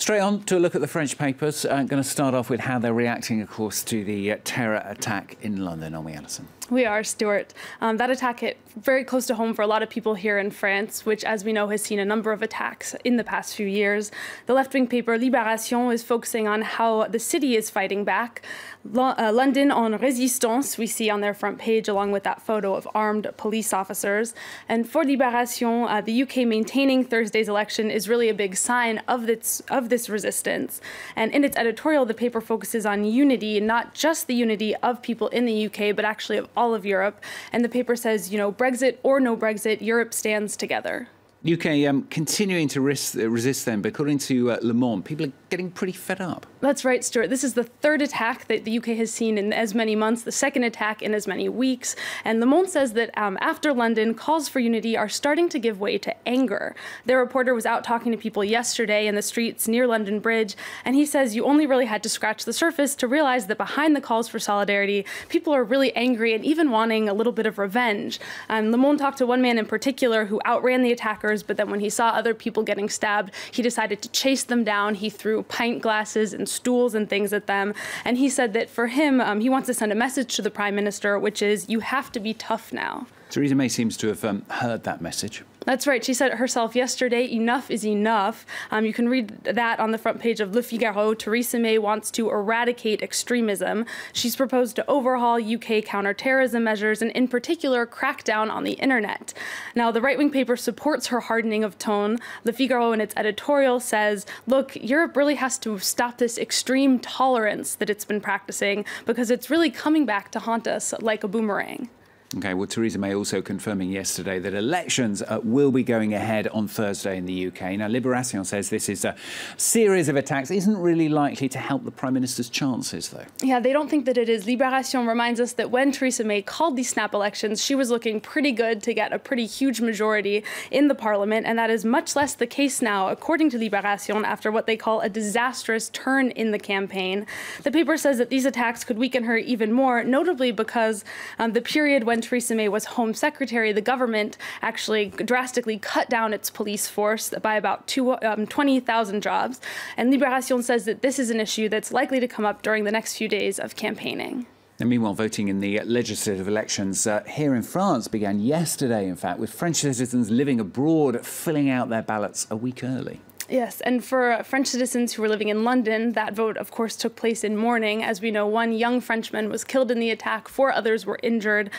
Straight on to a look at the French papers. I'm going to start off with how they're reacting, of course, to the terror attack in London. Are we, Alison? We are, Stuart. That attack hit very close to home for a lot of people here in France, which, as we know, has seen a number of attacks in the past few years. The left-wing paper Libération is focusing on how the city is fighting back. London en résistance, we see on their front page, along with that photo of armed police officers. And for Libération, the UK maintaining Thursday's election is really a big sign of this resistance. And in its editorial, the paper focuses on unity, not just the unity of people in the UK, but actually of all of Europe. And the paper says, you know, Brexit or no Brexit, Europe stands together. UK continuing to resist them, but according to Le Monde, people are getting pretty fed up. That's right, Stuart. This is the third attack that the UK has seen in as many months, the second attack in as many weeks. And Le Monde says that after London, calls for unity are starting to give way to anger. Their reporter was out talking to people yesterday in the streets near London Bridge, and he says you only really had to scratch the surface to realize that behind the calls for solidarity, people are really angry and even wanting a little bit of revenge. Le Monde talked to one man in particular who outran the attackers, but then when he saw other people getting stabbed, he decided to chase them down. He threw pint glasses and stools and things at them. And he said that for him, he wants to send a message to the Prime Minister, which is, you have to be tough now. Theresa May seems to have heard that message. That's right. She said it herself yesterday, enough is enough. You can read that on the front page of Le Figaro. Theresa May wants to eradicate extremism. She's proposed to overhaul UK counter-terrorism measures and in particular crack down on the internet. Now, the right-wing paper supports her hardening of tone. Le Figaro in its editorial says, look, Europe really has to stop this extreme tolerance that it's been practicing because it's really coming back to haunt us like a boomerang. OK, well, Theresa May also confirming yesterday that elections will be going ahead on Thursday in the UK. Now, Libération says this is a series of attacks isn't really likely to help the Prime Minister's chances, though. Yeah, they don't think that it is. Libération reminds us that when Theresa May called these snap elections, she was looking pretty good to get a pretty huge majority in the Parliament, and that is much less the case now, according to Libération, after what they call a disastrous turn in the campaign. The paper says that these attacks could weaken her even more, notably because the period when Theresa May was Home Secretary, the government actually drastically cut down its police force by about 20,000 jobs. And Libération says that this is an issue that's likely to come up during the next few days of campaigning. And meanwhile, voting in the legislative elections here in France began yesterday, in fact, with French citizens living abroad filling out their ballots a week early. Yes, and for French citizens who were living in London, that vote, of course, took place in mourning. As we know, one young Frenchman was killed in the attack, 4 others were injured.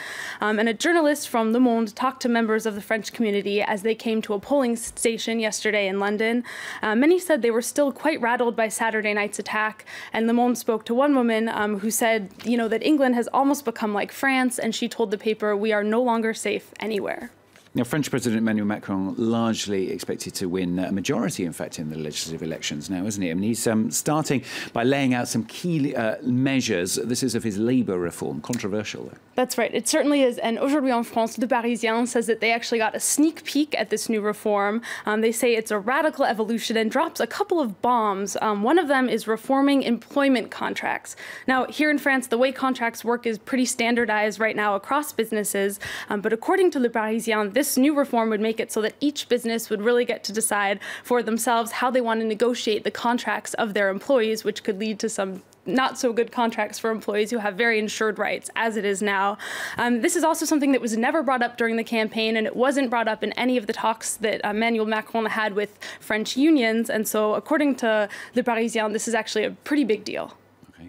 And a journalist from Le Monde talked to members of the French community as they came to a polling station yesterday in London. Many said they were still quite rattled by Saturday night's attack. And Le Monde spoke to one woman who said, you know, that England has almost become like France, and she told the paper, we are no longer safe anywhere. Now, French President Emmanuel Macron largely expected to win a majority, in fact, in the legislative elections now, isn't he? I mean, he's starting by laying out some key measures. This is of his labour reform. Controversial, though. That's right. It certainly is. And aujourd'hui en France, Le Parisien says that they actually got a sneak peek at this new reform. They say it's a radical evolution and drops a couple of bombs. One of them is reforming employment contracts. Now, here in France, the way contracts work is pretty standardized right now across businesses. But according to Le Parisien, this new reform would make it so that each business would really get to decide for themselves how they want to negotiate the contracts of their employees, which could lead to some not so good contracts for employees who have very insured rights, as it is now. This is also something that was never brought up during the campaign, and it wasn't brought up in any of the talks that Emmanuel Macron had with French unions. And so, according to Le Parisien, this is actually a pretty big deal.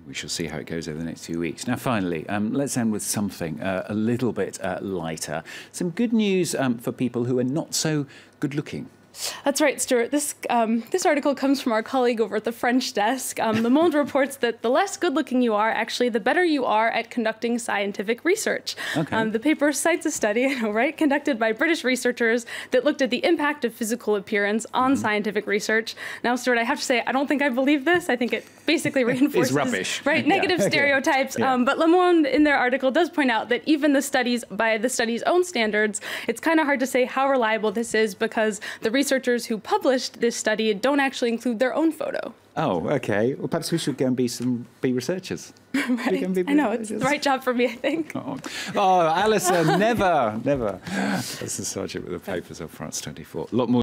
We shall see how it goes over the next few weeks. Now, finally, let's end with something a little bit lighter. Some good news for people who are not so good-looking. That's right, Stuart. This article comes from our colleague over at the French desk. Le Monde reports that the less good-looking you are, actually, the better you are at conducting scientific research. Okay. The paper cites a study, right, conducted by British researchers that looked at the impact of physical appearance on scientific research. Now, Stuart, I have to say, I don't think I believe this. I think it basically reinforces it's rubbish. Right, negative stereotypes. Yeah. But Le Monde, in their article, does point out that even the studies, by the study's own standards, it's kind of hard to say how reliable this is because the researchers who published this study don't actually include their own photo. Oh, OK. Well, perhaps we should go and be researchers. Right. I know, it's the right job for me, I think. Oh, Alison, never. This is Sergeant with the papers of France 24. A lot more.